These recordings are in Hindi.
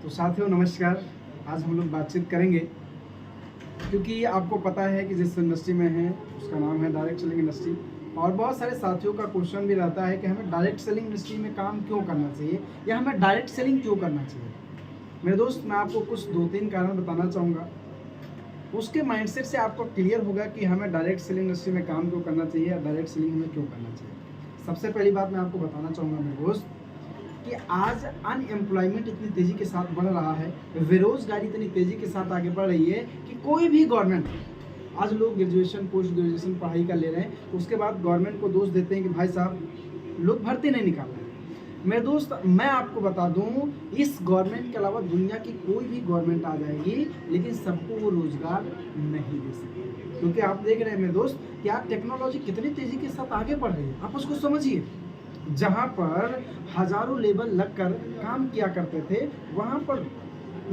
तो साथियों नमस्कार। आज हम लोग बातचीत करेंगे क्योंकि आपको पता है कि जिस इंडस्ट्री में है उसका नाम है डायरेक्ट सेलिंग इंडस्ट्री। और बहुत सारे साथियों का क्वेश्चन भी रहता है कि हमें डायरेक्ट सेलिंग इंडस्ट्री में काम क्यों करना चाहिए या हमें डायरेक्ट सेलिंग क्यों करना चाहिए। मेरे दोस्त, मैं आपको कुछ 2-3 कारण बताना चाहूँगा। उसके माइंडसेट से आपको क्लियर होगा कि हमें डायरेक्ट सेलिंग इंडस्ट्री में काम क्यों करना चाहिए या डायरेक्ट सेलिंग हमें क्यों करना चाहिए। सबसे पहली बात मैं आपको बताना चाहूँगा मेरे दोस्त कि आज अनएम्प्लॉयमेंट इतनी तेज़ी के साथ बढ़ रहा है, बेरोजगारी इतनी तेज़ी के साथ आगे बढ़ रही है कि कोई भी गवर्नमेंट, आज लोग ग्रेजुएशन पोस्ट ग्रेजुएशन पढ़ाई कर ले रहे हैं, उसके बाद गवर्नमेंट को दोष देते हैं कि भाई साहब लोग भर्ती नहीं निकाल रहे हैं। मेरे दोस्त, मैं आपको बता दूं, इस गवर्नमेंट के अलावा दुनिया की कोई भी गवर्नमेंट आ जाएगी लेकिन सबको वो रोजगार नहीं दे सकती। क्योंकि आप देख रहे हैं मेरे दोस्त कि आज टेक्नोलॉजी कितनी तेज़ी के साथ आगे बढ़ रही है, आप उसको समझिए। जहाँ पर हजारों लेबर लगकर काम किया करते थे, वहाँ पर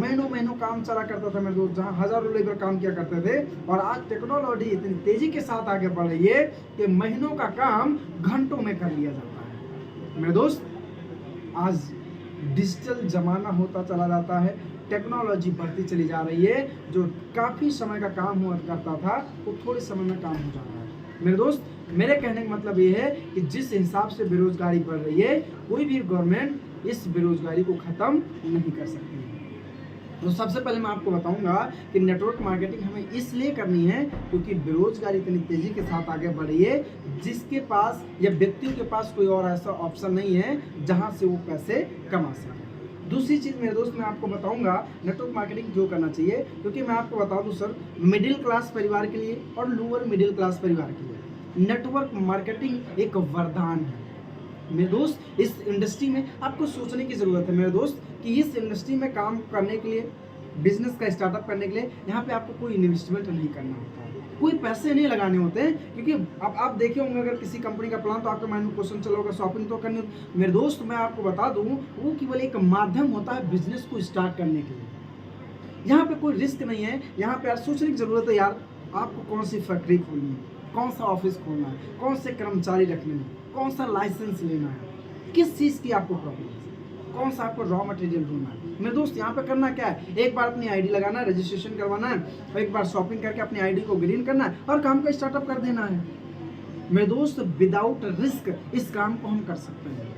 महीनों महीनों काम चला करता था मेरे दोस्त, जहाँ हजारों लेबर काम किया करते थे। और आज टेक्नोलॉजी इतनी तेजी के साथ आगे बढ़ रही है कि महीनों का काम घंटों में कर लिया जाता है। मेरे दोस्त, आज डिजिटल जमाना होता चला जाता है, टेक्नोलॉजी बढ़ती चली जा रही है। जो काफ़ी समय का काम हुआ करता था वो थोड़े समय में काम हो जा रहा है। मेरे दोस्त, मेरे कहने का मतलब ये है कि जिस हिसाब से बेरोजगारी बढ़ रही है, कोई भी गवर्नमेंट इस बेरोजगारी को ख़त्म नहीं कर सकती है। तो सबसे पहले मैं आपको बताऊंगा कि नेटवर्क मार्केटिंग हमें इसलिए करनी है क्योंकि बेरोजगारी इतनी तेज़ी के साथ आगे बढ़ रही है, जिसके पास या व्यक्तियों के पास कोई और ऐसा ऑप्शन नहीं है जहां से वो पैसे कमा सके। दूसरी चीज़ मेरे दोस्त, मैं आपको बताऊंगा नेटवर्क मार्केटिंग क्यों करना चाहिए। क्योंकि मैं आपको बता दूं सर, मिडिल क्लास परिवार के लिए और लोअर मिडिल क्लास परिवार के लिए नेटवर्क मार्केटिंग एक वरदान है। मेरे दोस्त, इस इंडस्ट्री में आपको सोचने की ज़रूरत है मेरे दोस्त कि इस इंडस्ट्री में काम करने के लिए, बिजनेस का स्टार्टअप करने के लिए यहाँ पे आपको कोई इन्वेस्टमेंट नहीं करना होता है, कोई पैसे नहीं लगाने होते हैं। क्योंकि अब आप देखे होंगे अगर किसी कंपनी का प्लान, तो आपके माइंड में क्वेश्चन चला होगा शॉपिंग तो करनी। मेरे दोस्त, मैं आपको बता दूँ, वो केवल एक माध्यम होता है बिजनेस को स्टार्ट करने के लिए। यहाँ पे कोई रिस्क नहीं है। यहाँ पे यार सोचने की ज़रूरत है, यार आपको कौन सी फैक्ट्री खोलनी है, कौन सा ऑफिस खोलना है, कौन से कर्मचारी रखने हैं, कौन सा लाइसेंस लेना है, किस चीज़ की आपको प्रॉब्लम है, कौन सा आपको रॉ मटेरियल ढूंढना है। मेरे दोस्त, यहाँ पे करना क्या है, एक बार अपनी आईडी लगाना है, रजिस्ट्रेशन करवाना है, और एक बार शॉपिंग करके अपनी आईडी को ग्रीन करना है और काम का स्टार्टअप कर देना है। मेरे दोस्त, विदाउट रिस्क इस काम को हम कर सकते हैं।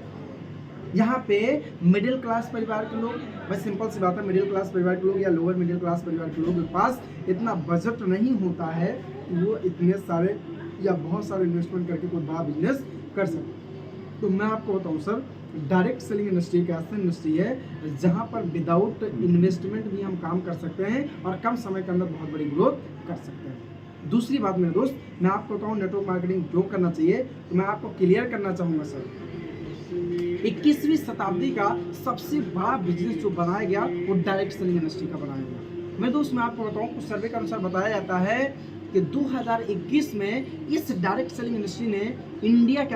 यहाँ पे मिडिल क्लास परिवार के लोग, बस सिंपल सी बात है, मिडिल क्लास परिवार के लोग या लोअर मिडिल क्लास परिवार के लोगों के पास इतना बजट नहीं होता है कि वो इतने सारे या बहुत सारे इन्वेस्टमेंट करके कोई बड़ा बिजनेस कर सकते। तो मैं आपको बताऊं सर, डायरेक्ट सेलिंग इंडस्ट्री एक ऐसी इंडस्ट्री है जहां पर विदाउट इन्वेस्टमेंट भी हम काम कर सकते हैं और कम समय के अंदर बहुत बड़ी ग्रोथ कर सकते हैं। दूसरी बात मेरे दोस्त, मैं आपको बताऊं नेटवर्क मार्केटिंग क्यों करना चाहिए, तो मैं आपको क्लियर करना चाहूँगा सर, 21वीं शताब्दी का सबसे बड़ा बिजनेस जो बनाया गया वो डायरेक्ट सेलिंग इंडस्ट्री का बनाया गया। मेरे दोस्त, मैं आपको बताऊं, कुछ सर्वे के अनुसार बताया जाता है कि 2021 में इस डायरेक्ट सेलिंग इंडस्ट्री ने इंडिया के